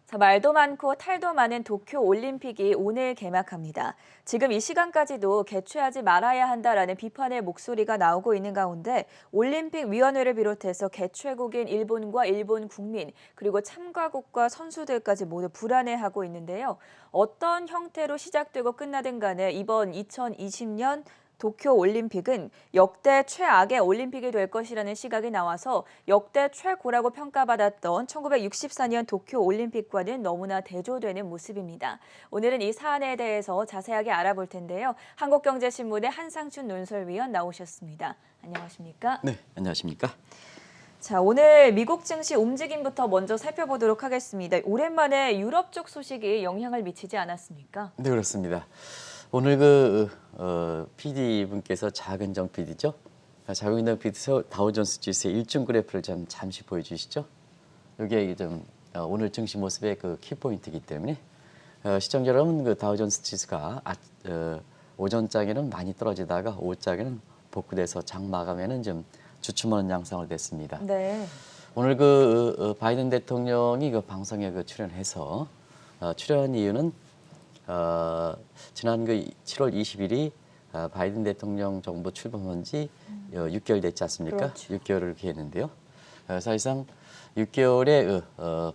자, 말도 많고 탈도 많은 도쿄 올림픽이 오늘 개막합니다. 지금 이 시간까지도 개최하지 말아야 한다라는 비판의 목소리가 나오고 있는 가운데 올림픽 위원회를 비롯해서 개최국인 일본과 일본 국민 그리고 참가국과 선수들까지 모두 불안해하고 있는데요. 어떤 형태로 시작되고 끝나든 간에 이번 2020년 도쿄 올림픽은 역대 최악의 올림픽이 될 것이라는 시각이 나와서 역대 최고라고 평가받았던 1964년 도쿄 올림픽과는 너무나 대조되는 모습입니다. 오늘은 이 사안에 대해서 자세하게 알아볼 텐데요. 한국경제신문의 한상춘 논설위원 나오셨습니다. 안녕하십니까? 네, 안녕하십니까? 자, 오늘 미국 증시 움직임부터 먼저 살펴보도록 하겠습니다. 오랜만에 유럽 쪽 소식이 영향을 미치지 않았습니까? 네, 그렇습니다. 오늘 PD 분께서 작은정 PD죠? 작은정 PD 다우존스 지수의 일중 그래프를 좀 잠시 보여주시죠. 이게 좀 오늘 증시 모습의 그 키포인트이기 때문에 시청자 여러분 그 다우존스 지수가 오전장에는 많이 떨어지다가 오후장에는 복구돼서 장 마감에는 좀 주춤하는 양상으로 됐습니다. 네. 오늘 바이든 대통령이 그 방송에 출연해서 출연한 이유는 지난 7월 20일이 바이든 대통령 정부 출범한 지 6개월 됐지 않습니까? 그렇죠. 6개월을 이렇게 했는데요. 사실상 6개월에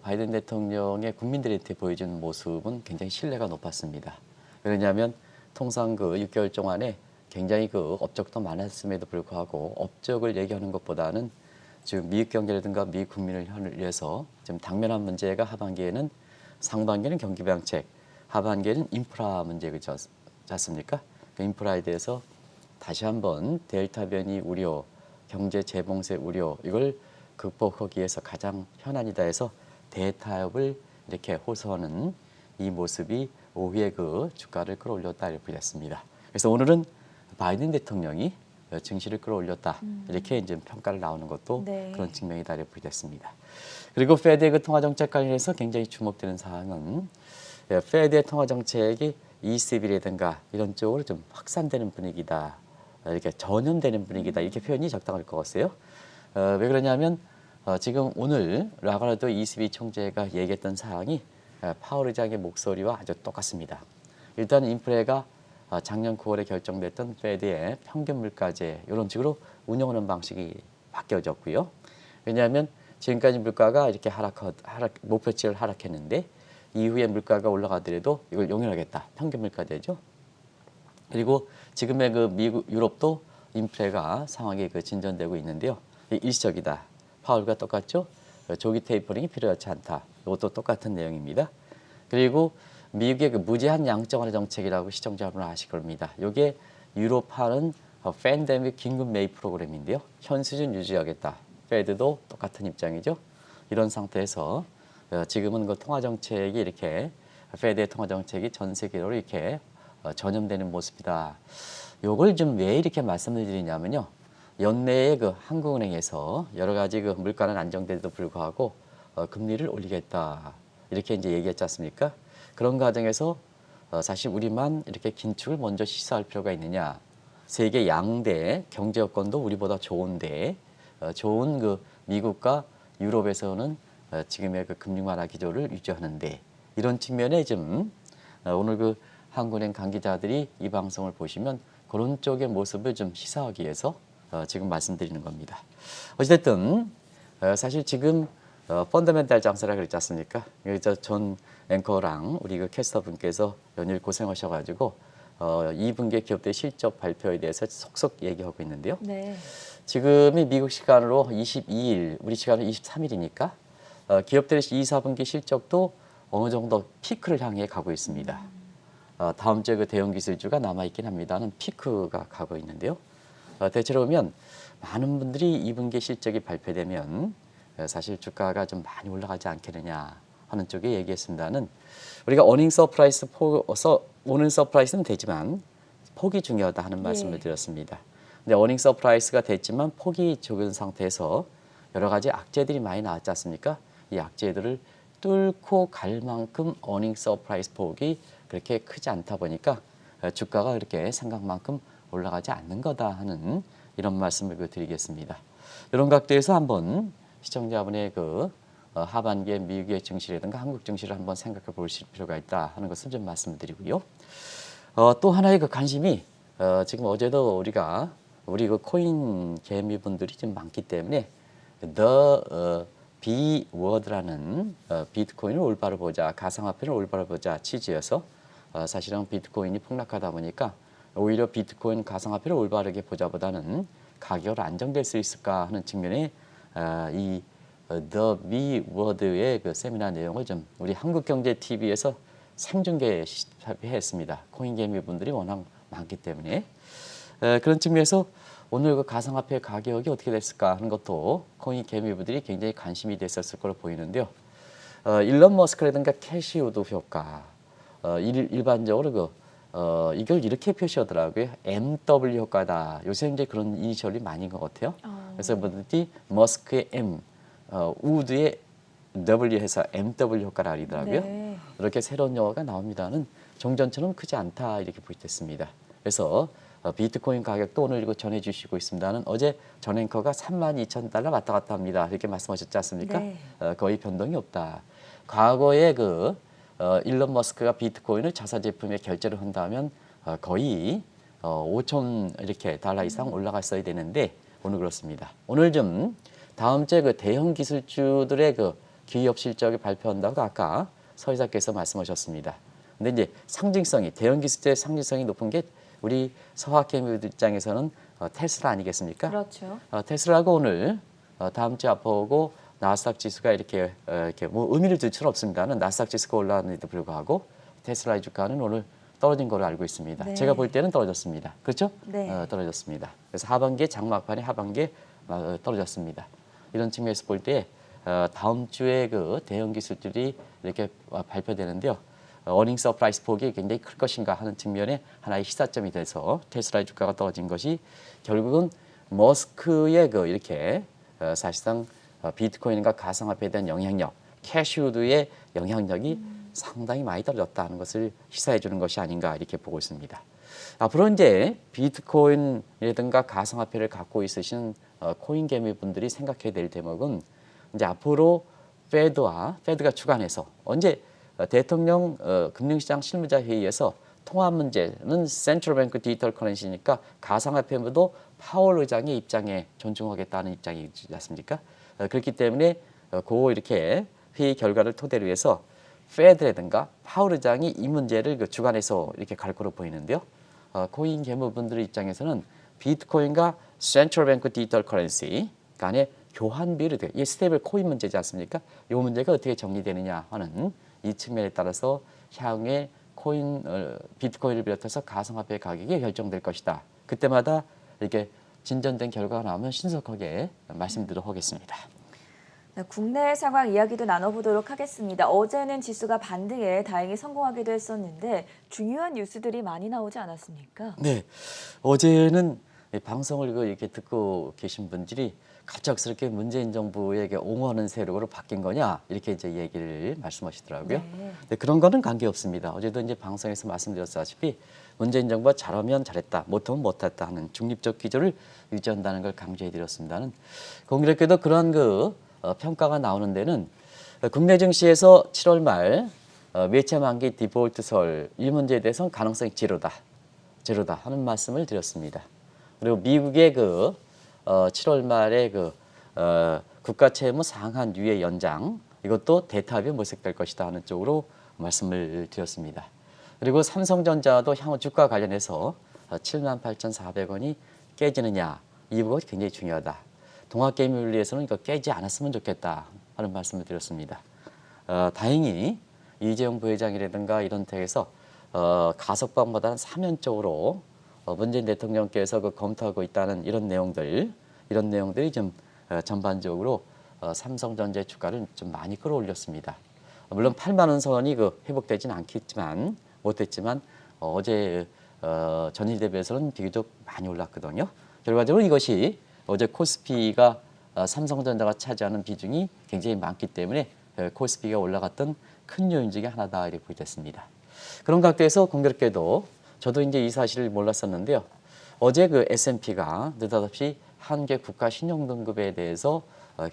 바이든 대통령의 국민들한테 보여준 모습은 굉장히 신뢰가 높았습니다. 왜냐하면 통상 6개월 동안에 굉장히 업적도 많았음에도 불구하고 업적을 얘기하는 것보다는 지금 미국 경제라든가 미국 국민을 위해서 좀 당면한 문제가 하반기에는 상반기에는 경기 부양책, 하반기에는 인프라 문제겠지 않습니까? 그 인프라에 대해서 다시 한번 델타 변이 우려, 경제 재봉쇄 우려 이걸 극복하기 위해서 가장 현안이다 해서 대타협을 이렇게 호소하는 이 모습이 오후에 주가를 끌어올렸다 이렇게 됐습니다. 그래서 오늘은 바이든 대통령이 증시를 끌어올렸다 이렇게 이제 평가를 나오는 것도 네. 그런 측면이다 이렇게 됐습니다. 그리고 페드의 통화 정책 관련해서 굉장히 주목되는 사항은 페드의 통화 정책이 ECB라든가 이런 쪽으로 좀 확산되는 분위기다. 이렇게 전염되는 분위기다. 이렇게 표현이 적당할 것 같아요. 왜 그러냐면 지금 오늘 라가르도 ECB 총재가 얘기했던 사항이 파월 의장의 목소리와 아주 똑같습니다. 일단 인플레가 작년 9월에 결정됐던 페드의 평균 물가제 이런 식으로 운영하는 방식이 바뀌어졌고요. 왜냐하면 지금까지 물가가 이렇게 목표치를 하락했는데 이후에 물가가 올라가더라도 이걸 용인하겠다. 평균 물가제죠. 그리고 지금의 미국, 유럽도 인플레가 상황이 진전되고 있는데요. 일시적이다. 파월과 똑같죠. 조기 테이퍼링이 필요하지 않다. 이것도 똑같은 내용입니다. 그리고 미국의 무제한 양적 완화 정책이라고 시청자 여러분 아실 겁니다. 이게 유럽화는 팬데믹 긴급 매입 프로그램인데요. 현 수준 유지하겠다. 페드도 똑같은 입장이죠. 이런 상태에서 지금은 통화 정책이 이렇게 페드의 통화 정책이 전 세계로 이렇게 전염되는 모습이다. 요걸 좀 왜 이렇게 말씀을 드리냐면요. 연내에 한국은행에서 여러 가지 물가는 안정돼도 불구하고 금리를 올리겠다. 이렇게 이제 얘기했지 않습니까? 그런 과정에서 사실 우리만 이렇게 긴축을 먼저 시사할 필요가 있느냐. 세계 양대 경제 여건도 우리보다 좋은데 좋은 미국과 유럽에서는 지금의 금융 완화 기조를 유지하는데 이런 측면에 좀 오늘 한국은행 관계자들이 이 방송을 보시면 그런 쪽의 모습을 좀 시사하기 위해서 지금 말씀드리는 겁니다. 어찌됐든 사실 지금 펀더멘탈 장세라 그랬지 않습니까? 전 앵커랑 우리 캐스터 분께서 연일 고생하셔가지고 2분기 기업들 실적 발표에 대해서 속속 얘기하고 있는데요. 네. 지금이 미국 시간으로 22일, 우리 시간으로 23일이니까 기업들의 2, 4분기 실적도 어느 정도 피크를 향해 가고 있습니다. 다음 주에 대형 기술주가 남아있긴 합니다는 피크가 가고 있는데요. 대체로 보면 많은 분들이 2분기 실적이 발표되면 사실 주가가 좀 많이 올라가지 않겠느냐 하는 쪽에 얘기했습니다는 우리가 어닝 서프라이스는 되지만 폭이 중요하다 하는 말씀을 드렸습니다. 근데 어닝 서프라이스가 됐지만 폭이 적은 상태에서 여러 가지 악재들이 많이 나왔지 않습니까? 이 악재들을 뚫고 갈 만큼 어닝 서프라이스 폭이 그렇게 크지 않다 보니까 주가가 그렇게 생각만큼 올라가지 않는 거다 하는 이런 말씀을 드리겠습니다. 이런 각도에서 한번 시청자분의 하반기에 미국의 증시라든가 한국 증시를 한번 생각해 볼 필요가 있다 하는 것을 좀 말씀드리고요. 또 하나의 그 관심이 지금 어제도 우리 그 코인 개미분들이 좀 많기 때문에 The B word라는 비트코인을 올바로 보자, 가상화폐를 올바로 보자 취지여서 사실은 비트코인이 폭락하다 보니까 오히려 비트코인 가상화폐를 올바르게 보자보다는 가격을 안정될 수 있을까 하는 측면에 이 The B word의 그 세미나 내용을 좀 우리 한국경제TV에서 생중계했습니다. 코인 개미분들이 워낙 많기 때문에 그런 측면에서 오늘 그 가상화폐 가격이 어떻게 됐을까 하는 것도 코인 개미분들이 굉장히 관심이 됐었을 걸로 보이는데요. 일론 머스크라든가 캐시 우드 효과, 일반적으로 이걸 이렇게 표시하더라고요. MW 효과다. 요새 이제 그런 이니셜이 많은 것 같아요. 그래서 뭐든지 머스크의 M, 우드의 W 해서 MW 효과라 그러더라고요. 네. 이렇게 새로운 용어가 나옵니다는 종전처럼 크지 않다 이렇게 보이됐습니다. 그래서 비트코인 가격도 오늘 이거 전해주시고 있습니다는 어제 전 앵커가 32,000달러 왔다 갔다 합니다. 이렇게 말씀하셨지 않습니까? 네. 거의 변동이 없다. 과거에 일론 머스크가 비트코인을 자사 제품에 결제를 한다면 거의 5천 이렇게 달러 이상 올라갔어야 되는데 오늘 그렇습니다. 오늘 좀 다음 주에 그 대형 기술주들의 그 기업 실적을 발표한다고 아까 서 이사께서 말씀하셨습니다. 근데 이제 대형 기술주의 상징성이 높은 게 우리 서학개미들 입장에서는 테슬라 아니겠습니까? 그렇죠. 테슬라가 오늘 다음 주 앞으로 나스닥 지수가 이렇게 뭐 의미를 둘 필요 없습니다는 나스닥 지수가 올라왔는데도 불구하고 테슬라의 주가는 오늘 떨어진 걸로 알고 있습니다. 네. 제가 볼 때는 떨어졌습니다. 그렇죠? 네. 떨어졌습니다. 그래서 하반기에 하반기에 떨어졌습니다. 이런 측면에서 볼 때 다음 주에 그 대형 기술들이 이렇게 발표되는데요. 어닝 서프라이즈 폭이 굉장히 클 것인가 하는 측면에 하나의 시사점이 돼서 테슬라의 주가가 떨어진 것이 결국은 머스크의 이렇게 사실상 비트코인과 가상화폐에 대한 영향력, 캐시우드의 영향력이 상당히 많이 떨어졌다는 것을 시사해 주는 것이 아닌가 이렇게 보고 있습니다. 앞으로 이제 비트코인이라든가 가상화폐를 갖고 있으신 코인 개미 분들이 생각해야 될 대목은 이제 앞으로 페드가 주관해서 언제 대통령 금융시장 실무자 회의에서 통화 문제는 센트럴뱅크 디지털 커런시니까 가상화폐도 파월 의장의 입장에 존중하겠다는 입장이지 않습니까? 그렇기 때문에 이렇게 회의 결과를 토대로 해서 페드라든가 파월 의장이 이 문제를 주관해서 이렇게 갈 거로 보이는데요. 코인 개미분들의 입장에서는 비트코인과 센트럴뱅크 디지털 커런시 간의 교환비율이 돼요. 이 스테이블 코인 문제지 않습니까? 이 문제가 어떻게 정리되느냐 하는 이 측면에 따라서 향후에 비트코인을 비롯해서 가상화폐 가격이 결정될 것이다. 그때마다 이렇게 진전된 결과가 나오면 신속하게 말씀드리도록 하겠습니다. 네, 국내 상황 이야기도 나눠보도록 하겠습니다. 어제는 지수가 반등에 다행히 성공하기도 했었는데 중요한 뉴스들이 많이 나오지 않았습니까? 네, 어제는 방송을 이렇게 듣고 계신 분들이 갑작스럽게 문재인 정부에게 옹호하는 세력으로 바뀐 거냐 이렇게 이제 얘기를 말씀하시더라고요. 네. 근데 그런 거는 관계 없습니다. 어제도 이제 방송에서 말씀드렸다시피 문재인 정부가 잘하면 잘했다, 못하면 못했다 하는 중립적 기조를 유지한다는 걸 강조해드렸습니다는 공교롭게도 그런 평가가 나오는 데는 국내 증시에서 7월 말 매체 만기 디폴트설 이 문제에 대해서는 가능성이 제로다 하는 말씀을 드렸습니다. 그리고 미국의 7월 말에 국가 채무 상한 유예 연장 이것도 대타협에 모색될 것이다 하는 쪽으로 말씀을 드렸습니다. 그리고 삼성전자도 향후 주가 관련해서 78,400원이 깨지느냐 이 부분이 굉장히 중요하다. 동학개미를 위해서는 이거 깨지 않았으면 좋겠다 하는 말씀을 드렸습니다. 다행히 이재용 부회장이라든가 이런 데에서 가석방보다는 사면적으로 문재인 대통령께서 검토하고 있다는 이런 내용들이 좀 전반적으로 삼성전자의 주가를 좀 많이 끌어올렸습니다. 물론 8만 원 선이 회복되지는 않겠지만 못했지만 어제 전일 대비해서는 비교적 많이 올랐거든요. 결과적으로 이것이 어제 코스피가 삼성전자가 차지하는 비중이 굉장히 많기 때문에 코스피가 올라갔던 큰 요인 중에 하나다 이렇게 보여졌습니다. 그런 각도에서 공교롭게도 저도 이제 이 사실을 몰랐었는데요. 어제 S&P가 느닷없이 한국의 국가 신용등급에 대해서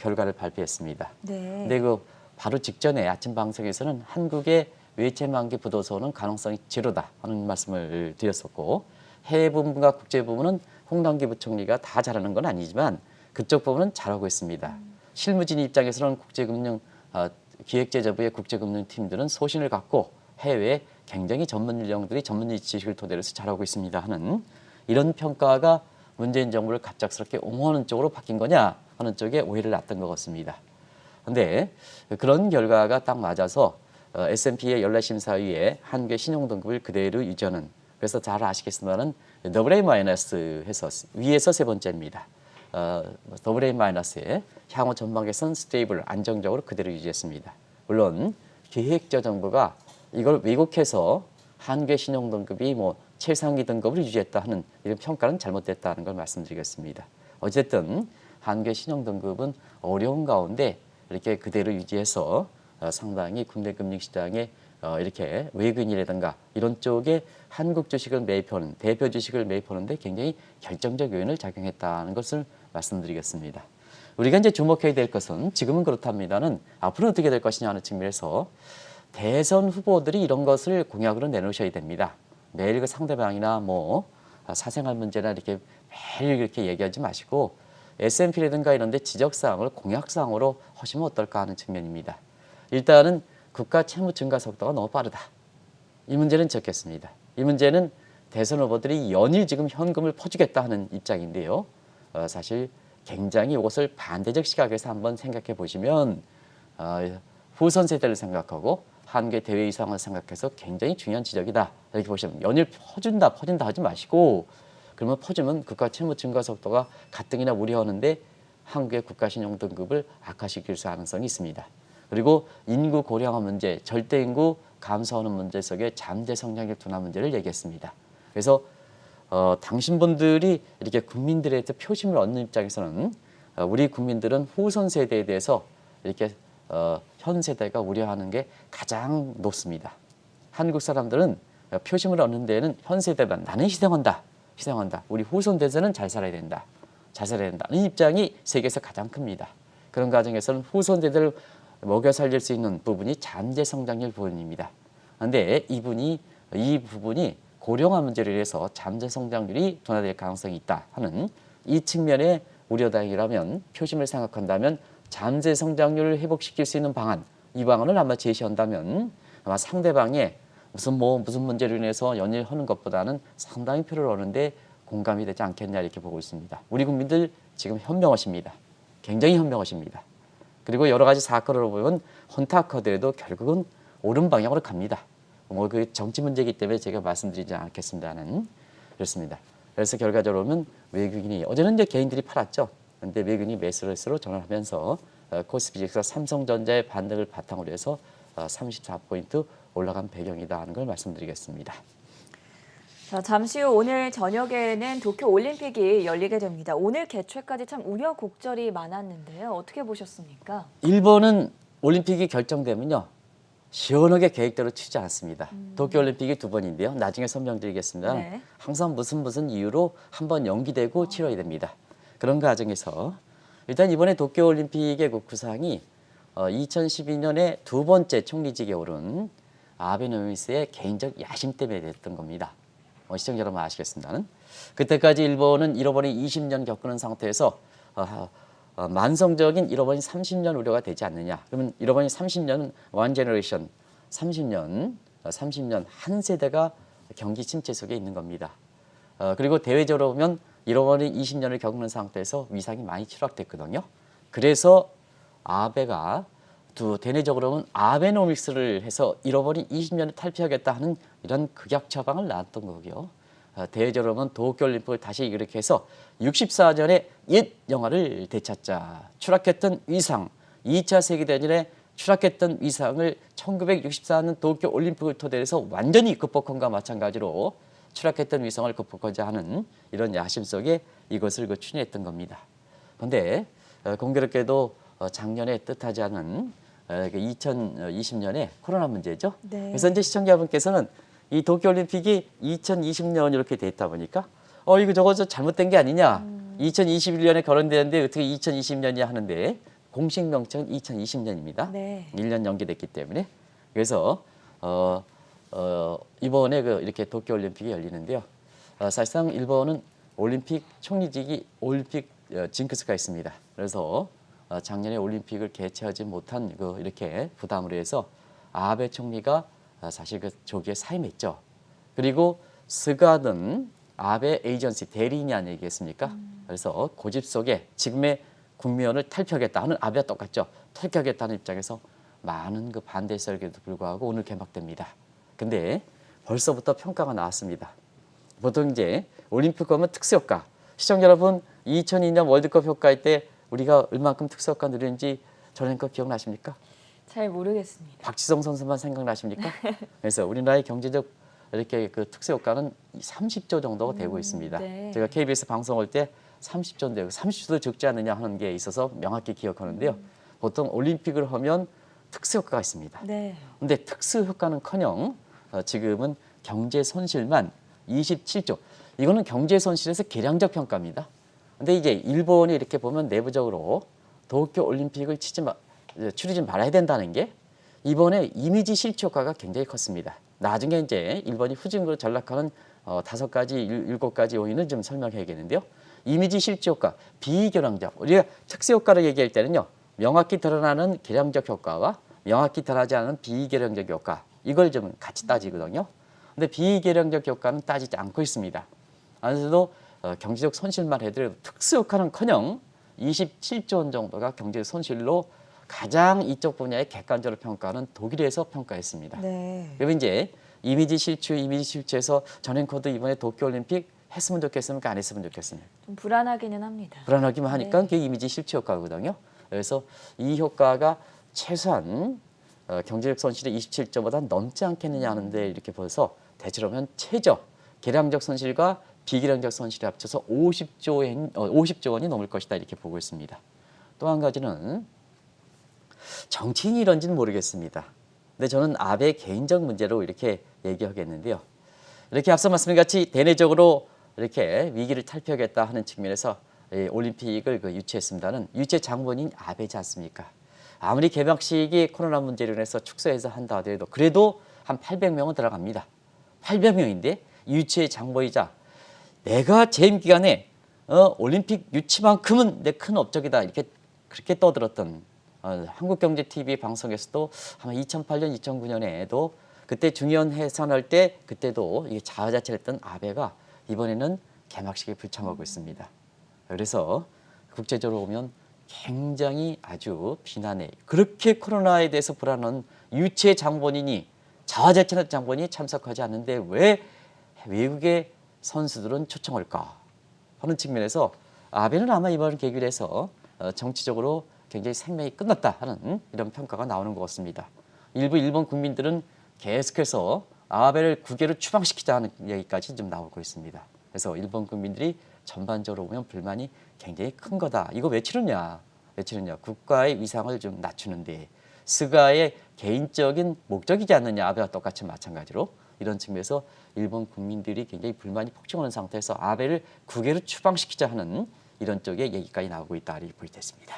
결과를 발표했습니다. 네. 근데 그 바로 직전에 아침 방송에서는 한국의 외채 만기 부도서는 가능성이 제로다 하는 말씀을 드렸었고, 해외 부문과 국제 부문은 홍남기 부총리가 다 잘하는 건 아니지만 그쪽 부분은 잘하고 있습니다. 실무진 입장에서는 국제금융 기획재정부의 국제금융팀들은 소신을 갖고 해외에 굉장히 전문 인력들이 전문 지식을 토대로 해서 잘하고 있습니다 하는 이런 평가가 문재인 정부를 갑작스럽게 옹호하는 쪽으로 바뀐 거냐 하는 쪽에 오해를 놨던 것 같습니다. 그런데 그런 결과가 딱 맞아서 S&P의 연례심사위에 한국의 신용등급을 그대로 유지하는, 그래서 잘 아시겠지만은 AA- 해서 위에서 세 번째입니다. AA-에 향후 전망에선 스테이블, 안정적으로 그대로 유지했습니다. 물론 기획재정부가 이걸 왜곡해서 한국의 신용등급이 뭐 최상위 등급을 유지했다 하는 이런 평가는 잘못됐다는 걸 말씀드리겠습니다. 어쨌든 한국의 신용등급은 어려운 가운데 이렇게 그대로 유지해서 상당히 국내 금융시장에 이렇게 외국인이라든가 이런 쪽에 한국 주식을 매입하는, 대표 주식을 매입하는데 굉장히 결정적 요인을 작용했다는 것을 말씀드리겠습니다. 우리가 이제 주목해야 될 것은 지금은 그렇답니다는 앞으로 어떻게 될 것이냐 하는 측면에서 대선 후보들이 이런 것을 공약으로 내놓으셔야 됩니다. 매일 그 상대방이나 뭐 사생활 문제나 이렇게 매일 이렇게 얘기하지 마시고 S&P라든가 이런 데 지적사항을 공약사항으로 하시면 어떨까 하는 측면입니다. 일단은 국가 채무 증가 속도가 너무 빠르다. 이 문제는 적겠습니다. 이 문제는 대선 후보들이 연일 지금 현금을 퍼주겠다 하는 입장인데요. 사실 굉장히 이것을 반대적 시각에서 한번 생각해 보시면 후손 세대를 생각하고 한국의 대외 이상을 생각해서 굉장히 중요한 지적이다. 이렇게 보시면 연일 퍼준다 하지 마시고, 그러면 퍼주면 국가 채무 증가 속도가 가뜩이나 우려하는데 한국의 국가 신용 등급을 악화시킬 가능성이 있습니다. 그리고 인구 고령화 문제, 절대 인구 감소하는 문제 속에 잠재 성장률 둔화 문제를 얘기했습니다. 그래서 당신분들이 이렇게 국민들의 표심을 얻는 입장에서는 우리 국민들은 후손 세대에 대해서 이렇게 현 세대가 우려하는 게 가장 높습니다. 한국 사람들은 표심을 얻는 데에는 현 세대만 나는 희생한다. 우리 후손 대세는 잘 살아야 된다. 이 입장이 세계에서 가장 큽니다. 그런 과정에서는 후손 세대를 먹여 살릴 수 있는 부분이 잠재 성장률 부분입니다. 그런데 이 부분이 고령화 문제로 인해서 잠재 성장률이 둔화될 가능성이 있다 하는 이 측면의 우려당이라면, 표심을 생각한다면 잠재 성장률을 회복시킬 수 있는 방안, 이 방안을 아마 제시한다면 아마 상대방의 무슨 문제로 인해서 연일 하는 것보다는 상당히 표를 얻는데 공감이 되지 않겠냐 이렇게 보고 있습니다. 우리 국민들 지금 현명하십니다. 굉장히 현명하십니다. 그리고 여러 가지 사건으로 보면 혼탁하더라도 결국은 옳은 방향으로 갑니다. 그 정치 문제이기 때문에 제가 말씀드리지 않겠습니다는 그렇습니다. 그래서 결과적으로 보면 외국인이 어제는 이제 개인들이 팔았죠. 그런데 외국인이 매수로 전환하면서 코스피 지수가 삼성전자의 반등을 바탕으로 해서 34포인트 올라간 배경이다 하는 걸 말씀드리겠습니다. 자, 잠시 후 오늘 저녁에는 도쿄 올림픽이 열리게 됩니다. 오늘 개최까지 참 우여곡절이 많았는데요. 어떻게 보셨습니까? 일본은 올림픽이 결정되면요, 시원하게 계획대로 치지 않습니다. 도쿄올림픽이 2번인데요. 나중에 설명드리겠습니다. 네. 항상 무슨 이유로 한번 연기되고 치러야 됩니다. 그런 과정에서 일단 이번에 도쿄올림픽의 그 구상이 2012년에 2번째 총리직에 오른 아베노미스의 개인적 야심 때문에 됐던 겁니다. 시청자 여러분 아시겠습니다는. 그때까지 일본은 잃어버린 20년 겪는 상태에서 만성적인 잃어버린 30년 우려가 되지 않느냐. 그러면 잃어버린 30년은 one generation, 30년 한 세대가 경기 침체 속에 있는 겁니다. 그리고 대외적으로 보면 잃어버린 20년을 겪는 상태에서 위상이 많이 추락됐거든요. 그래서 아베가 대내적으로는 아베노믹스를 해서 잃어버린 20년을 탈피하겠다 하는 이런 극약 처방을 놨던 거고요. 대외적으로 보면 도쿄올림픽을 다시 이렇게 해서 64년에 옛 영화를 되찾자. 추락했던 위상, 2차 세계대전에 추락했던 위상을 1964년 도쿄올림픽을 토대로 해서 완전히 극복한과 마찬가지로 추락했던 위상을 극복하자 하는 이런 야심 속에 이것을 추진했던 겁니다. 그런데 공교롭게도 작년에 뜻하지 않은 2020년에 코로나 문제죠. 네. 그래서 이제 시청자분께서는 이 도쿄올림픽이 2020년 이렇게 됐다 보니까 이거 저거 잘못된 게 아니냐. 2021년에 결혼되는데 어떻게 2020년이야 하는데 공식 명칭은 2020년입니다. 네. 1년 연기됐기 때문에. 그래서 이번에 이렇게 도쿄올림픽이 열리는데요. 사실상 일본은 올림픽 총리직이 올림픽 징크스가 있습니다. 그래서 작년에 올림픽을 개최하지 못한 이렇게 부담으로 해서 아베 총리가 사실 그 조기에 사임했죠. 그리고 스가든 아베 에이전시 대리인이 아니겠습니까? 그래서 고집 속에 지금의 국면을 탈피하겠다 하는 아베와 똑같죠. 탈피하겠다는 입장에서 많은 그 반대설에도 불구하고 오늘 개막됩니다. 근데 벌써부터 평가가 나왔습니다. 보통 이제 올림픽 하면 특수효과. 시청자 여러분, 2002년 월드컵 효과일 때 우리가 얼만큼 특수효과 누리는지 저는 거 기억나십니까? 잘 모르겠습니다. 박지성 선수만 생각나십니까? 그래서 우리나라의 경제적 이렇게 그 특수효과는 30조 정도가 되고 있습니다. 네. 제가 KBS 방송할 때 30조인데 30조도 적지 않느냐 하는 게 있어서 명확히 기억하는데요. 보통 올림픽을 하면 특수효과가 있습니다. 네. 근데 특수효과는커녕 지금은 경제 손실만 27조. 이거는 경제 손실에서 계량적 평가입니다. 근데 이제 일본이 이렇게 보면 내부적으로 도쿄 올림픽을 치르지 말아야 된다는 게 이번에 이미지 실추 효과가 굉장히 컸습니다. 나중에 이제 일본이 후진국으로 전락하는 5가지, 7가지 요인을 좀 설명해야겠는데요. 이미지 실추 효과, 비계량적. 우리가 특수효과를 얘기할 때는요. 명확히 드러나는 계량적 효과와 명확히 드러나지 않은 비계량적 효과. 이걸 좀 같이 따지거든요. 근데 비계량적 효과는 따지지 않고 있습니다. 안에서도 경제적 손실만 해도 특수효과는커녕 27조 원 정도가 경제 손실로 가장 이쪽 분야의 객관적으로 평가는 독일에서 평가했습니다. 네. 그리고 이제 이미지 실추에서 전행코드 이번에 도쿄올림픽 했으면 좋겠습니까? 안 했으면 좋겠습니까? 좀 불안하기는 합니다. 불안하기만 하니까 네. 그게 이미지 실추 효과거든요. 그래서 이 효과가 최소한 경제적 손실이 27조보다 넘지 않겠느냐 하는데 이렇게 보서 대체로 보면 최저 계량적 손실과 비계량적 손실이 합쳐서 50조 원이 넘을 것이다 이렇게 보고 있습니다. 또 한 가지는 정치인이 이런지는 모르겠습니다. 근데 저는 아베 개인적 문제로 이렇게 얘기하겠는데요. 이렇게 앞서 말씀드린 같이 대내적으로 이렇게 위기를 탈피하겠다 하는 측면에서 올림픽을 유치했습니다는 유치 장본인 아베지 않습니까? 아무리 개막식이 코로나 문제로 인해서 축소해서 한다 하더라도 그래도 한 800명은 들어갑니다. 800명인데 유치의 장본이자 내가 재임 기간에 올림픽 유치만큼은 내 큰 업적이다 이렇게 그렇게 떠들었던 한국경제TV 방송에서도 아마 2008년, 2009년에도 그때 중요한 해산할 때 그때도 이게 자화자찬 했던 아베가 이번에는 개막식에 불참하고 있습니다. 그래서 국제적으로 보면 굉장히 아주 비난해. 그렇게 코로나에 대해서 불안한 유치의 장본인이 자화자찬한 장본인이 참석하지 않는데 왜 외국의 선수들은 초청할까 하는 측면에서 아베는 아마 이번 계기를 해서 정치적으로 굉장히 생명이 끝났다 하는 이런 평가가 나오는 것 같습니다. 일부 일본 국민들은 계속해서 아베를 국외로 추방시키자는 얘기까지 좀 나오고 있습니다. 그래서 일본 국민들이 전반적으로 보면 불만이 굉장히 큰 거다. 이거 왜 치르냐? 국가의 위상을 좀 낮추는데 스가의 개인적인 목적이지 않느냐? 아베와 똑같이 마찬가지로 이런 측면에서 일본 국민들이 굉장히 불만이 폭증하는 상태에서 아베를 국외로 추방시키자 하는 이런 쪽의 얘기까지 나오고 있다 이렇게 보이겠습니다.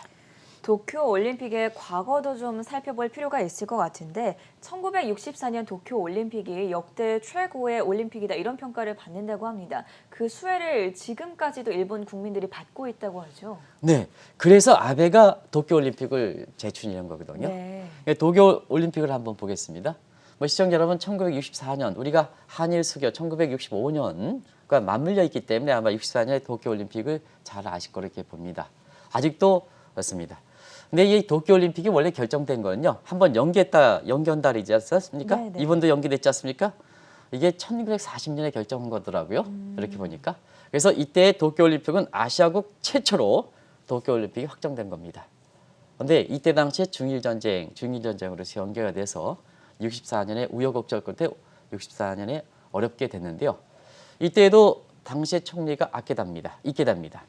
도쿄 올림픽의 과거도 좀 살펴볼 필요가 있을 것 같은데 1964년 도쿄 올림픽이 역대 최고의 올림픽이다 이런 평가를 받는다고 합니다. 그 수혜를 지금까지도 일본 국민들이 받고 있다고 하죠. 네, 그래서 아베가 도쿄 올림픽을 재추진한 거거든요. 네. 도쿄 올림픽을 한번 보겠습니다. 시청자 여러분, 1964년 우리가 한일 수교 1965년과 맞물려 있기 때문에 아마 64년에 도쿄 올림픽을 잘 아실 거로 이렇게 봅니다. 아직도 그렇습니다. 근데 이 도쿄올림픽이 원래 결정된 거는요. 한번 연기한다이지 않습니까? 네, 네. 이번도 연기됐지 않습니까? 이게 1940년에 결정한 거더라고요. 이렇게 보니까. 그래서 이때 도쿄올림픽은 아시아국 최초로 도쿄올림픽이 확정된 겁니다. 근데 이때 당시에 중일전쟁으로 연계가 돼서 64년에 우여곡절 끝에 64년에 어렵게 됐는데요. 이때도 당시의 총리가 있게 됩니다.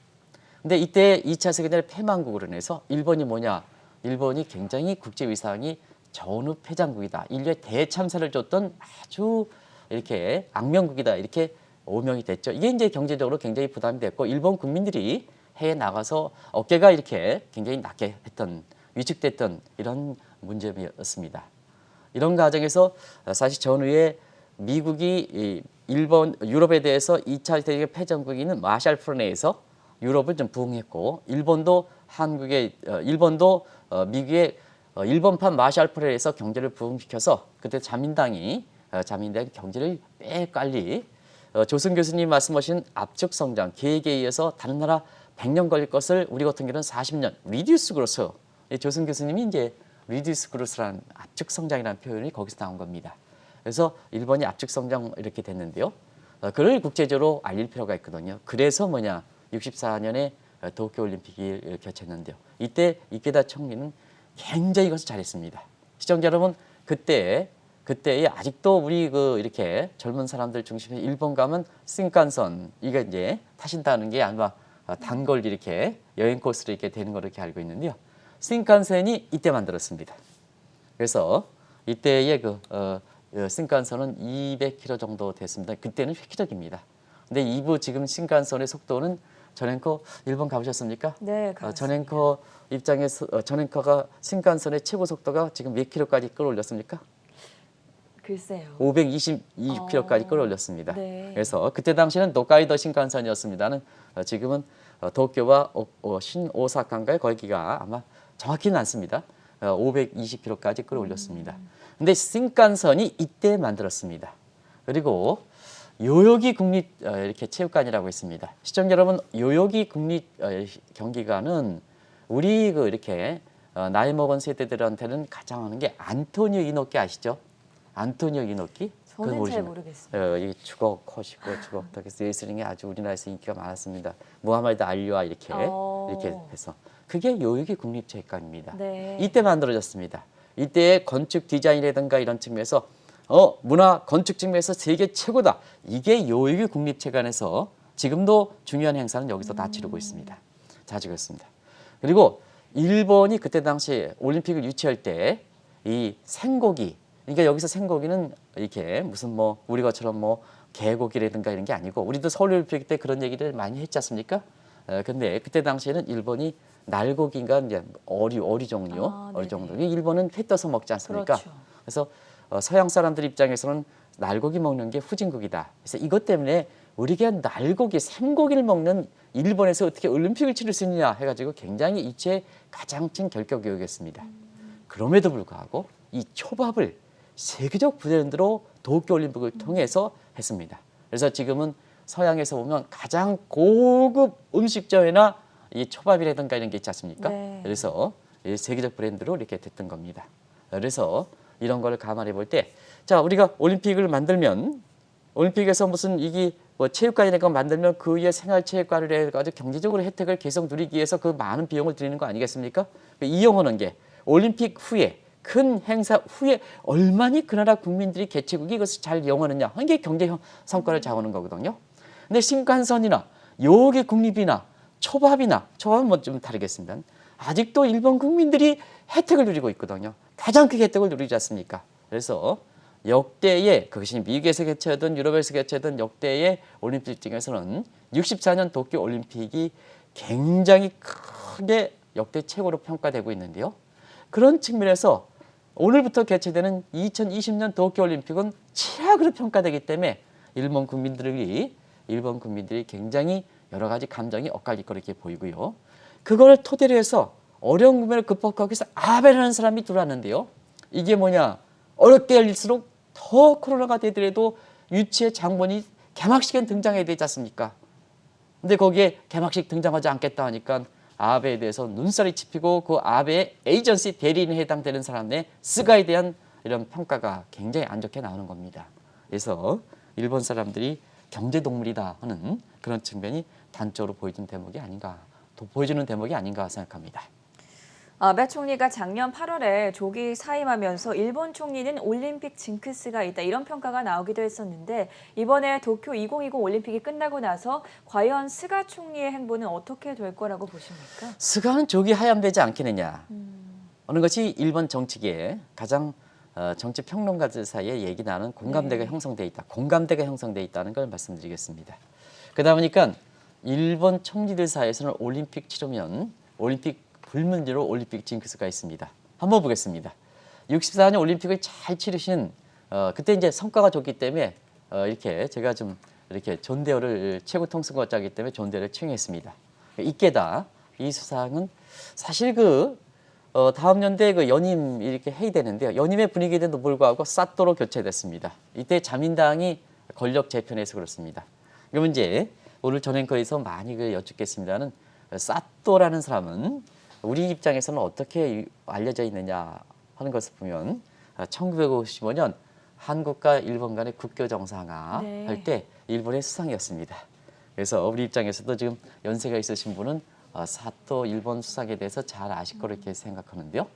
근데 이때 2차 세계대전 패망국으로 인해서 일본이 뭐냐? 일본이 굉장히 국제 위상이 전후 패장국이다. 인류의 대참사를 줬던 아주 이렇게 악명국이다. 이렇게 오명이 됐죠. 이게 이제 경제적으로 굉장히 부담이 됐고 일본 국민들이 해외에 나가서 어깨가 이렇게 굉장히 낮게 했던 위축됐던 이런 문제였습니다. 이런 과정에서 사실 전후에 미국이 일본, 유럽에 대해서 2차 대전 패전국인 마샬 플랜에서 유럽을 좀 부응했고 일본도 미국의 일본판 마샬 플랜에서 경제를 부응시켜서 그때 자민당이 경제를 빨리 조승 교수님 말씀하신 압축 성장 계획에 의해서 다른 나라 100년 걸릴 것을 우리 같은 경우는 40년 리듀스 그로스 조승 교수님이 이제 리듀스 그로스라는 압축 성장이라는 표현이 거기서 나온 겁니다. 그래서 일본이 압축 성장 이렇게 됐는데요. 그걸 국제적으로 알릴 필요가 있거든요. 그래서 64년에 도쿄올림픽이 개최했는데요. 이때 이케다 총리는 굉장히 이것을 잘했습니다. 시청자 여러분, 그때에 아직도 우리 이렇게 젊은 사람들 중심에 일본 가면 신칸선 이게 이제 타신다는 게 아마 단걸 이렇게 여행 코스로 이렇게 되는 걸 이렇게 알고 있는데요. 신칸센이 이때 만들었습니다. 그래서 이때의 신칸선은 200km 정도 됐습니다. 그때는 획기적입니다. 근데 지금 신칸선의 속도는 전행커 일본 가보셨습니까? 네, 가봤습니다. 전행커 입장에서 전행커가 신칸선의 최고 속도가 지금 몇 킬로까지 끌어올렸습니까? 글쎄요. 526km까지 끌어올렸습니다. 네. 그래서 그때 당시는 노카이도 신칸선이었습니다는 지금은 도쿄와 신오사카인가요? 거기가 아마 정확히는 않습니다. 520km까지 끌어올렸습니다. 근데 신칸선이 이때 만들었습니다. 그리고 요요기 국립 이렇게 체육관이라고 있습니다. 시청자 여러분, 요요기 국립 경기관은 우리 이렇게 나이 먹은 세대들한테는 가장 하는 게 안토니오 이노키 아시죠? 안토니오 이노키? 저는 잘 모르겠습니다. 이 주걱 컷이고 주걱 턱에서 레슬링이 아주 우리나라에서 인기가 많았습니다. 무하마드 알리와 이렇게 해서 그게 요요기 국립체육관입니다. 네. 이때 만들어졌습니다. 이때의 건축 디자인이라든가 이런 측면에서 문화 건축 측면에서 세계 최고다. 이게 요요기 국립체육관에서 지금도 중요한 행사는 여기서 다 치르고 있습니다. 자주 그렇습니다. 그리고 일본이 그때 당시 올림픽을 유치할 때 이 생고기, 그러니까 여기서 생고기는 이렇게 무슨 우리 것처럼 개고기라든가 이런 게 아니고 우리도 서울올림픽 때 그런 얘기를 많이 했지 않습니까? 근데 그때 당시에는 일본이 날고기인가 이제 어리 종류, 어리 종류. 일본은 회 떠서 먹지 않습니까? 그렇죠. 그래서 서양 사람들 입장에서는 날고기 먹는 게 후진국이다. 그래서 이것 때문에 우리가 날고기, 생고기를 먹는 일본에서 어떻게 올림픽을 치를 수 있느냐 해가지고 굉장히 이치의 가장 큰 결격이었습니다. 그럼에도 불구하고 이 초밥을 세계적 브랜드로 도쿄올림픽을 통해서 했습니다. 그래서 지금은 서양에서 보면 가장 고급 음식점이나 이 초밥이라든가 이런 게 있지 않습니까? 네. 그래서 이 세계적 브랜드로 이렇게 됐던 겁니다. 그래서 이런 걸 감안해 볼 때, 자, 우리가 올림픽을 만들면 올림픽에서 무슨 이게 체육관이라는 거 만들면 그 위에 생활체육관을 해가지고 경제적으로 혜택을 계속 누리기 위해서 그 많은 비용을 들이는 거 아니겠습니까? 이용하는 게 올림픽 후에 큰 행사 후에 얼마나 그 나라 국민들이 개최국이 이것을 잘 이용하느냐 하는 게 경제 성과를 좌우하는 거거든요. 근데 신칸선이나 요기 국립이나 초밥은 좀 다르겠습니다. 아직도 일본 국민들이 혜택을 누리고 있거든요. 가장 크게 혜택을 누리지 않습니까? 그래서 역대의 그것이 미국에서 개최하든 유럽에서 개최하든 역대의 올림픽 중에서는 64년 도쿄 올림픽이 굉장히 크게 역대 최고로 평가되고 있는데요. 그런 측면에서 오늘부터 개최되는 2020년 도쿄 올림픽은 최악으로 평가되기 때문에 일본 국민들이 굉장히 여러 가지 감정이 엇갈릴 거로 이렇게 보이고요. 그걸 토대로 해서 어려운 국면을 극복하기 위해서 아베라는 사람이 들어왔는데요. 이게 뭐냐? 어렵게 열릴수록 더 코로나가 되더라도 유치의 장본이 개막식에 등장해야 되지 않습니까? 근데 거기에 개막식 등장하지 않겠다 하니까 아베에 대해서 눈살이 짚히고 그 아베의 에이전시 대리인에 해당되는 사람의 스가에 대한 이런 평가가 굉장히 안 좋게 나오는 겁니다. 그래서 일본 사람들이 경제동물이다 하는 그런 측면이 단적으로 보여주는 대목이 아닌가 생각합니다. 아베 총리가 작년 8월에 조기 사임하면서 일본 총리는 올림픽 징크스가 있다 이런 평가가 나오기도 했었는데 이번에 도쿄 2020 올림픽이 끝나고 나서 과연 스가 총리의 행보는 어떻게 될 거라고 보십니까? 스가는 조기 하야되지 않겠느냐 하는 것이 일본 정치계에 가장 정치 평론가들 사이에 얘기 나는 공감대가 형성돼 있다. 공감대가 형성돼 있다는 걸 말씀드리겠습니다. 그러다 보니까 일본 총리들 사이에서는 올림픽 치르면 올림픽 불문제로 올림픽 징크스가 있습니다. 한번 보겠습니다. 64년 올림픽을 잘 치르신 그때 이제 성과가 좋기 때문에 이렇게 제가 좀 이렇게 존대어를 최고 통승권자이기 때문에 존대어를 칭했습니다. 이케다 이 수상은 사실 다음 연대 연임 이렇게 회의되는데요. 연임의 분위기에도 불구하고 사또로 교체됐습니다. 이때 자민당이 권력 재편해서 그렇습니다. 그러면 이제 오늘 전앵커에서 많이 여쭙겠습니다는 사또라는 사람은 우리 입장에서는 어떻게 알려져 있느냐 하는 것을 보면 1955년 한국과 일본 간의 국교 정상화 네. 할 때 일본의 수상이었습니다. 그래서 우리 입장에서도 지금 연세가 있으신 분은 사또 일본 수상에 대해서 잘 아실 거로 이렇게 생각하는데요.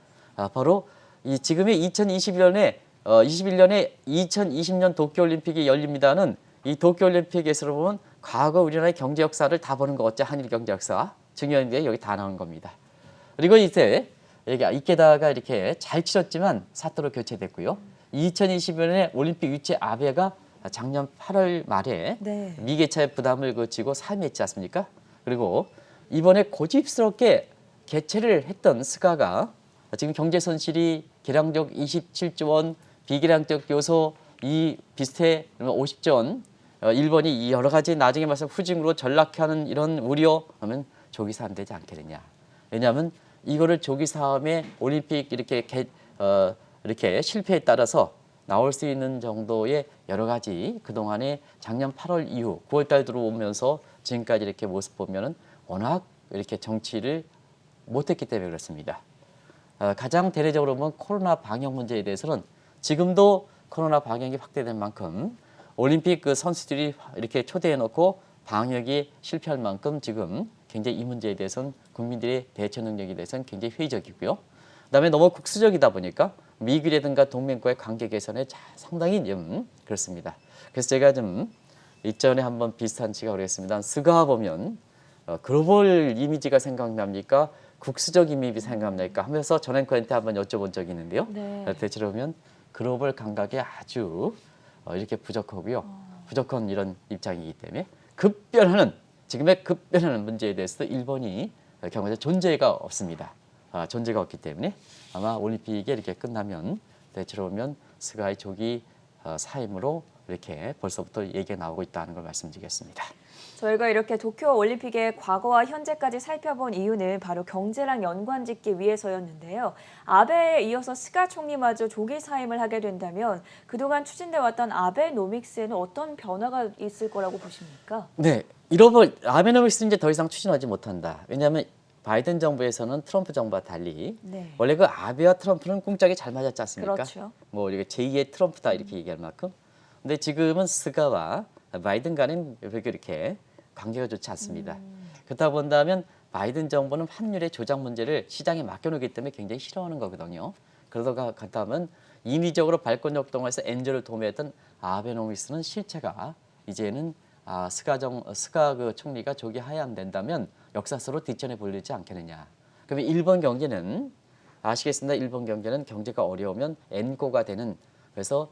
바로 이 지금의 2021년에 2020년 도쿄올림픽이 열립니다는 이 도쿄올림픽에서 보면 과거 우리나라의 경제 역사를 다 보는 거 어째 한일 경제 역사 중요한데 여기 다 나온 겁니다. 그리고 이때 여기 이케다가 이렇게 잘 치렀지만 사또로 교체됐고요. 2020년에 올림픽 유치 아베가 작년 8월 말에 네. 미개차의 부담을 지고 사임했지 않습니까? 그리고 이번에 고집스럽게 개최를 했던 스가가 지금 경제 손실이 계량적 27조 원, 비계량적 요소 이 비슷해 50조 원, 일본이 여러 가지 나중에 말씀 후징으로 전락하는 이런 우려하면 조기사 안 되지 않겠느냐. 왜냐하면 이거를 조기사함에 올림픽 이렇게 실패에 따라서 나올 수 있는 정도의 여러 가지 그동안에 작년 8월 이후 9월 달 들어오면서 지금까지 이렇게 모습 보면은 워낙 이렇게 정치를 못했기 때문에 그렇습니다. 가장 대대적으로 보면 코로나 방역 문제에 대해서는 지금도 코로나 방역이 확대된 만큼 올림픽 선수들이 이렇게 초대해 놓고 방역이 실패할 만큼 지금 굉장히 이 문제에 대해서는 국민들의 대처 능력에 대해서는 굉장히 회의적이고요. 그다음에 너무 국수적이다 보니까 미국이라든가 동맹과의 관계 개선에 상당히 좀 그렇습니다. 그래서 제가 좀 이전에 한번 비슷한 지적을 했습니다. 스가 보면 글로벌 이미지가 생각납니까? 국수적 이미지 생각납니까? 하면서 전 앵커한테 한번 여쭤본 적이 있는데요. 네. 대체로 보면 글로벌 감각이 아주 이렇게 부족하고요. 부족한 이런 입장이기 때문에 지금의 급변하는 문제에 대해서도 일본이 경험적 존재가 없습니다. 존재가 없기 때문에 아마 올림픽이 이렇게 끝나면 대체로 보면 스가의 조기 사임으로 이렇게 벌써부터 얘기가 나오고 있다는 걸 말씀드리겠습니다. 저희가 이렇게 도쿄올림픽의 과거와 현재까지 살펴본 이유는 바로 경제랑 연관짓기 위해서였는데요. 아베에 이어서 스가 총리마저 조기 사임을 하게 된다면 그동안 추진돼 왔던 아베노믹스에는 어떤 변화가 있을 거라고 보십니까? 네, 아베노믹스는 이제 더 이상 추진하지 못한다. 왜냐하면 바이든 정부에서는 트럼프 정부와 달리 네. 원래 그 아베와 트럼프는 꿍짝이 잘 맞았지 않습니까? 그렇죠. 뭐 이게 제2의 트럼프다 이렇게 얘기할 만큼. 근데 지금은 스가와 바이든 간은 이렇게 관계가 좋지 않습니다. 그렇다 본다면 바이든 정부는 환율의 조작 문제를 시장에 맡겨놓기 때문에 굉장히 싫어하는 거거든요. 그러다가 갔다면 인위적으로 발권 역동에서 엔저를 도매했던 아베노믹스는 실체가 이제는 스가 총리가 조기 하야된다면 역사서로 뒷전에 불리지 않겠느냐. 그러면 일본 경제는 아시겠습니다. 일본 경제는 경제가 어려우면 엔고가 되는 그래서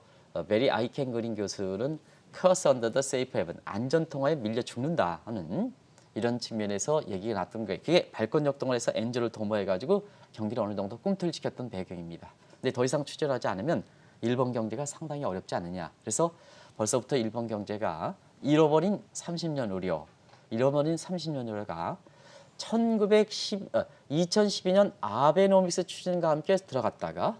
메리 아이켄 그린 교수는 Curse under the safe haven, 안전통화에 밀려 죽는다 하는 이런 측면에서 얘기가 났던 거예요. 그게 발권 역동을 해서 엔저를 도모해가지고 경기를 어느 정도 꿈틀시켰던 배경입니다. 근데 더 이상 추진하지 않으면 일본 경제가 상당히 어렵지 않느냐. 그래서 벌써부터 일본 경제가 잃어버린 30년 우려가 2012년 아베노믹스 추진과 함께 들어갔다가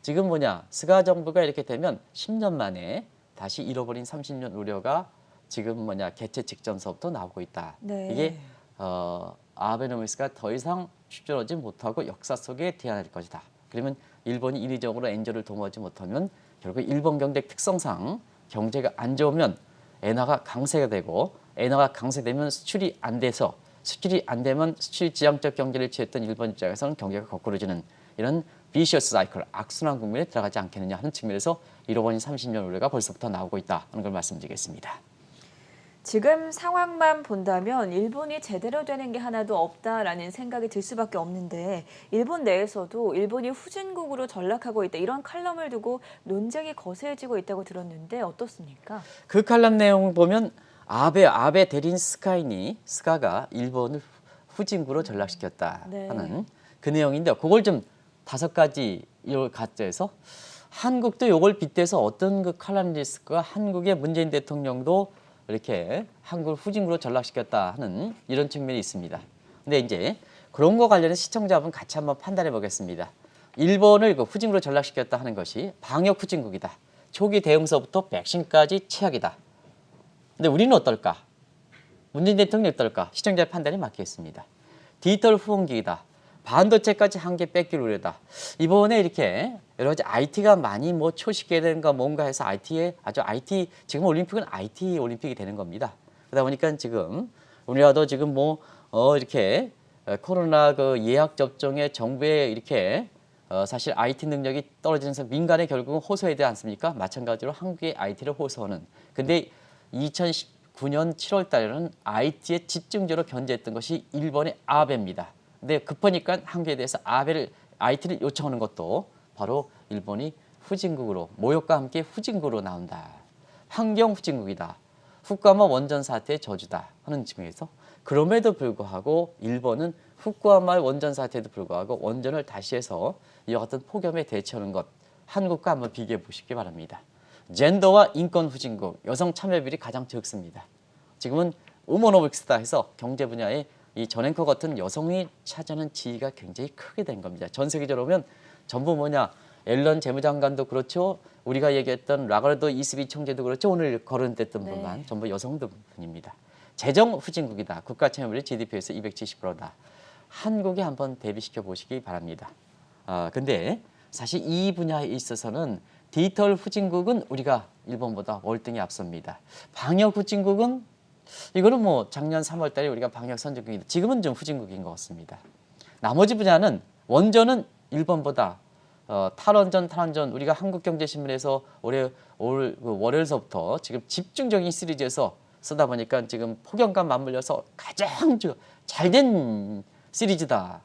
지금 스가 정부가 이렇게 되면 10년 만에 다시 잃어버린 30년 우려가 지금 개최 직전서부터 나오고 있다. 네. 이게 아베노믹스가 더 이상 추진하지 못하고 역사 속에 태어날 것이다. 그러면 일본이 인위적으로 엔저를 도모하지 못하면 결국 일본 경제 특성상 경제가 안 좋으면 엔화가 강세가 되고 엔화가 강세되면 수출이 안 돼서 수출이 안 되면 수출 지향적 경제를 취했던 일본 입장에서는 경제가 거꾸로지는 이런 비셔스 사이클, 악순환 국면에 들어가지 않겠느냐 하는 측면에서 잃어버린 30년 우려가 벌써부터 나오고 있다 하는 걸 말씀드리겠습니다. 지금 상황만 본다면 일본이 제대로 되는 게 하나도 없다라는 생각이 들 수밖에 없는데 일본 내에서도 일본이 후진국으로 전락하고 있다 이런 칼럼을 두고 논쟁이 거세지고 있다고 들었는데 어떻습니까? 그 칼럼 내용 보면 아베 대린 스가가 일본을 후진국으로 전락시켰다 네. 하는 그 내용인데 그걸 좀 5가지로 가져서 한국도 이걸 빗대서 어떤 그 칼럼 리스크가 한국의 문재인 대통령도 이렇게 한국을 후진국으로 전락시켰다 하는 이런 측면이 있습니다. 근데 이제 그런 거 관련해서 시청자분 같이 한번 판단해 보겠습니다. 일본을 그 후진국으로 전락시켰다 하는 것이 방역 후진국이다. 초기 대응서부터 백신까지 최악이다. 근데 우리는 어떨까? 문재인 대통령이 어떨까? 시청자의 판단에 맡기겠습니다. 디지털 후원기이다. 반도체까지 한 개 뺏길 우려다. 이번에 이렇게 여러 가지 IT가 많이 뭐 초시계되는가 뭔가 해서 IT 지금 올림픽은 IT 올림픽이 되는 겁니다. 그러다 보니까 지금 우리나라도 지금 이렇게 코로나 그 예약 접종에 정부의 이렇게 사실 IT 능력이 떨어지면서 민간에 결국은 호소해야 되지 않습니까? 마찬가지로 한국의 IT를 호소하는. 근데 2019년 7월 달에는 IT에 집중적으로 견제했던 것이 일본의 아베입니다. 근데 급하니까 한국에 대해서 IT를 요청하는 것도 바로 일본이 후진국으로 모욕과 함께 후진국으로 나온다. 환경 후진국이다. 후쿠시마 원전 사태의 저주다 하는 측면에서 그럼에도 불구하고 일본은 후쿠시마 원전 사태에도 불구하고 원전을 다시 해서 이와 같은 폭염에 대처하는 것 한국과 한번 비교해 보시기 바랍니다. 젠더와 인권 후진국, 여성 참여 비율이 가장 적습니다. 지금은 우먼오빅스다 해서 경제 분야에 이 전 앵커 같은 여성이 차지하는 지위가 굉장히 크게 된 겁니다. 전 세계적으로 보면 전부 앨런 재무장관도 그렇죠. 우리가 얘기했던 라가르도 이스비 총재도 그렇죠. 오늘 거론됐던 네. 분만 전부 여성분입니다. 재정 후진국이다. 국가 참여율이 GDP에서 270%다. 한국에 한번 대비시켜 보시기 바랍니다. 근데 사실 이 분야에 있어서는 디지털 후진국은 우리가 일본보다 월등히 앞섭니다. 방역 후진국은 이거는 작년 3월 달에 우리가 방역 선진국인데 지금은 좀 후진국인 것 같습니다. 나머지 분야는 원전은 일본보다 탈원전 우리가 한국경제신문에서 올 월요일서부터 지금 집중적인 시리즈에서 쓰다 보니까 지금 폭염과 맞물려서 가장 잘된 시리즈다.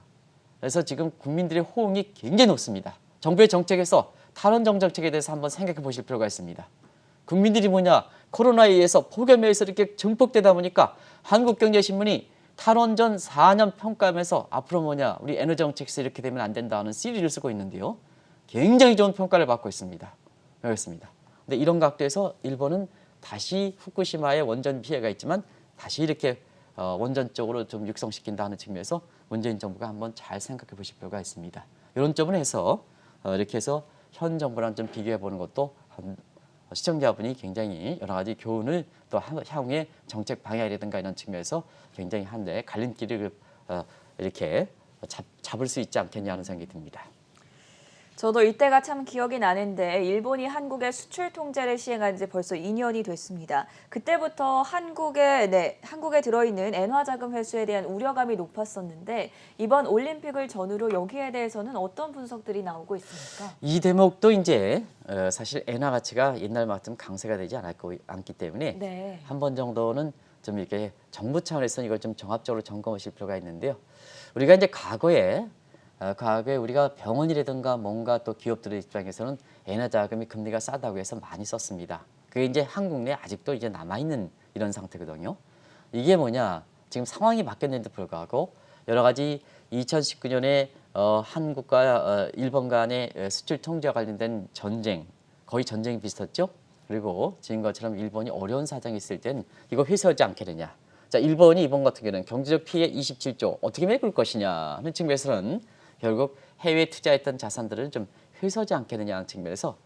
그래서 지금 국민들의 호응이 굉장히 높습니다. 정부의 정책에서 탈원전 정책에 대해서 한번 생각해 보실 필요가 있습니다. 국민들이 코로나에 의해서 폭염에 의해서 이렇게 증폭되다 보니까 한국경제신문이 탈원전 4년 평가하면서 앞으로 우리 에너지 정책에서 이렇게 되면 안 된다는 시리즈를 쓰고 있는데요. 굉장히 좋은 평가를 받고 있습니다. 그렇습니다. 근데 이런 각도에서 일본은 다시 후쿠시마의 원전 피해가 있지만 다시 이렇게 원전 쪽으로 좀 육성시킨다 하는 측면에서 문재인 정부가 한번 잘 생각해 보실 필요가 있습니다. 이런 점을 해서 이렇게 해서 현 정부랑 좀 비교해 보는 것도 시청자분이 굉장히 여러 가지 교훈을 또 향후의 정책 방향이라든가 이런 측면에서 굉장히 한데 갈림길을 이렇게 잡을 수 있지 않겠냐 하는 생각이 듭니다. 저도 이때가 참 기억이 나는데 일본이 한국의 수출 통제를 시행한 지 벌써 2년이 됐습니다. 그때부터 한국에 들어있는 엔화 자금 회수에 대한 우려감이 높았었는데 이번 올림픽을 전후로 여기에 대해서는 어떤 분석들이 나오고 있습니까? 이 대목도 이제 사실 엔화 가치가 옛날만큼 강세가 되지 않기 때문에 네. 한 번 정도는 좀 이렇게 정부 차원에서 이걸 좀 종합적으로 점검하실 필요가 있는데요. 우리가 이제 과거에 우리가 병원이라든가 뭔가 또 기업들의 입장에서는 엔화 자금이 금리가 싸다고 해서 많이 썼습니다. 그게 이제 한국 내에 아직도 이제 남아있는 이런 상태거든요. 이게 지금 상황이 바뀌었는데도 불구하고 여러 가지 2019년에 한국과 일본 간의 수출 통제와 관련된 전쟁, 거의 전쟁이 비슷했죠. 그리고 지금 것처럼 일본이 어려운 사정이 있을 땐 이거 회수하지 않겠느냐. 자, 일본이 이번 같은 경우는 경제적 피해 27조 어떻게 메꿀 것이냐 하는 측면에서는 결국 해외에 투자했던 자산들을 좀 회수하지 않겠느냐 하는 측면에서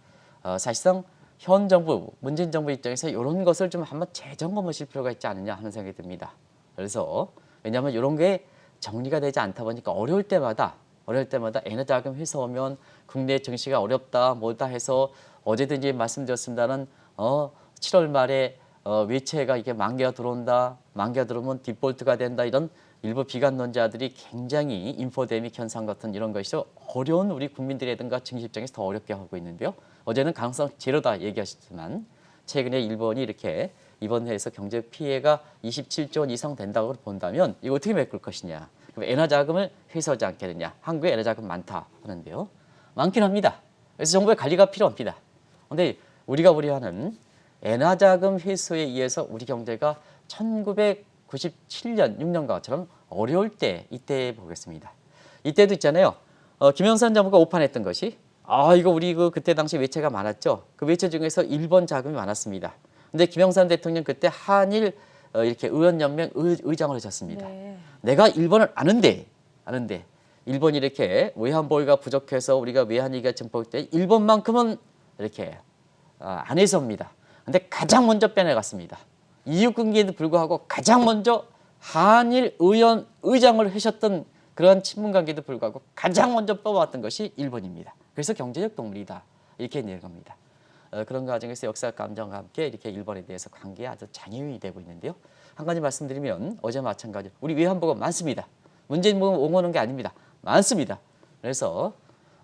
사실상 현 정부, 문재인 정부 입장에서 이런 것을 좀 한번 재점검하실 필요가 있지 않느냐 하는 생각이 듭니다. 그래서 왜냐하면 이런 게 정리가 되지 않다 보니까 어려울 때마다 엔화 자금 회수하면 국내 증시가 어렵다 뭐다 해서 어제든지 말씀드렸습니다는 7월 말에 외채가 이게 만개가 들어온다. 만개가 들어오면 디폴트가 된다. 이런 일부 비관론자들이 굉장히 인포데믹 현상 같은 이런 것이 어려운 우리 국민들이라든가 증시 입장에서 더 어렵게 하고 있는데요. 어제는 가능성 제로다 얘기하셨지만 최근에 일본이 이렇게 이번 해에서 경제 피해가 27조 원 이상 된다고 본다면 이거 어떻게 메꿀 것이냐. 그럼 엔화 자금을 회수하지 않겠느냐. 한국에 엔화 자금 많다 하는데요. 많긴 합니다. 그래서 정부의 관리가 필요합니다. 그런데 우리가 우려하는 엔화 자금 회수에 의해서 우리 경제가 1997년, 6년과처럼 어려울 때 이때 보겠습니다. 이때도 있잖아요. 김영삼 정부가 오판했던 것이 이거 우리 그때 당시 외채가 많았죠. 그 외채 중에서 일본 자금이 많았습니다. 근데 김영삼 대통령 그때 한일 이렇게 의원연맹 의장을 하셨습니다. 네. 내가 일본을 아는데 일본이 이렇게 외환 보유가 부족해서 우리가 외환위기가 증폭될 때 일본만큼은 이렇게 안 해서입니다. 근데 가장 먼저 빼내갔습니다. 이웃 관계에도 불구하고 가장 먼저 한일 의원 의장을 하셨던 그러한 친분 관계에도 불구하고 가장 먼저 뽑아왔던 것이 일본입니다. 그래서 경제적 동물이다 이렇게 내려갑니다. 그런 과정에서 역사 감정과 함께 이렇게 일본에 대해서 관계가 아주 장애인이 되고 있는데요. 한 가지 말씀드리면 어제 마찬가지 우리 외환보고 많습니다. 문재인 보고 옹호하는 게 아닙니다. 많습니다. 그래서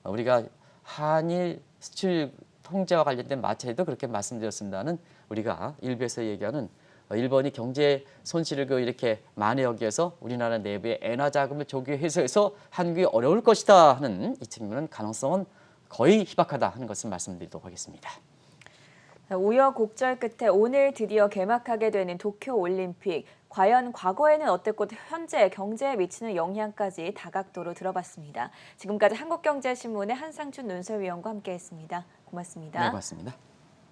우리가 한일 수출 통제와 관련된 마찰에도 그렇게 말씀드렸습니다는 우리가 일부에서 얘기하는 일본이 경제 손실을 이렇게 만회 여기에서 우리나라 내부의 엔화 자금을 조기 회수해서 한국이 어려울 것이다 하는 이 측면은 가능성은 거의 희박하다 하는 것을 말씀드리도록 하겠습니다. 우여곡절 끝에 오늘 드디어 개막하게 되는 도쿄올림픽. 과연 과거에는 어땠고 현재 경제에 미치는 영향까지 다각도로 들어봤습니다. 지금까지 한국경제신문의 한상춘 논설위원과 함께했습니다. 고맙습니다. 네, 고맙습니다.